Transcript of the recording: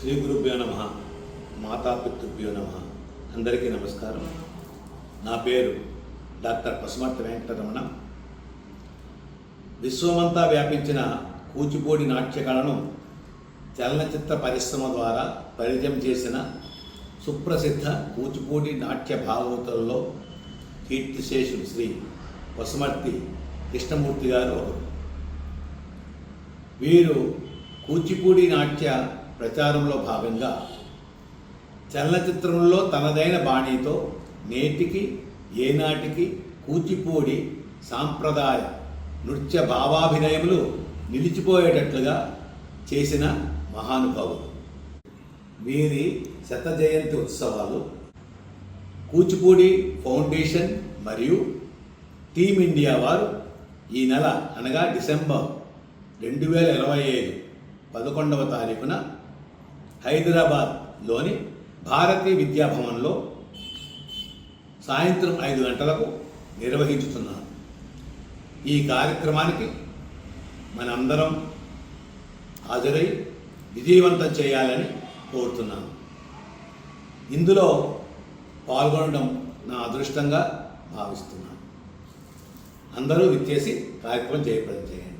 శ్రీ గురుభ్యో నమః, మాతాపితృభ్యో నమః. అందరికీ నమస్కారం. నా పేరు డాక్టర్ పసుమర్తి వెంకటరమణ. విశ్వమంతా వ్యాపించిన కూచిపూడి నాట్యకళను చలనచిత్ర పరిశ్రమ ద్వారా పరిచయం చేసిన సుప్రసిద్ధ కూచిపూడి నాట్య భాగవతులలో కీర్తిశేషులు శ్రీ పసుమర్తి కృష్ణమూర్తి గారు ఒకరు. వీరు కూచిపూడి నాట్య ప్రచారంలో భాగంగా చలనచిత్రంలో తనదైన బాణీతో నేటికి ఏనాటికి కూచిపూడి సాంప్రదాయ నృత్య భావాభినయములు నిలిచిపోయేటట్లుగా చేసిన మహానుభావులు. వీరి శత జయంతి ఉత్సవాలు కూచిపూడి ఫౌండేషన్ మరియు టీమ్ ఇండియా వారు ఈ నెల అనగా డిసెంబర్ 2025 11వ తారీఖున హైదరాబాద్లోని భారతీయ విద్యాభవన్లో సాయంత్రం 5 గంటలకు నిర్వహించుతున్నారు. ఈ కార్యక్రమానికి మనందరం హాజరై విజయవంతం చేయాలని కోరుతున్నాను. ఇందులో పాల్గొనడం నా అదృష్టంగా భావిస్తున్నాను. అందరూ విచ్చేసి కార్యక్రమం జయప్రదం చేయండి.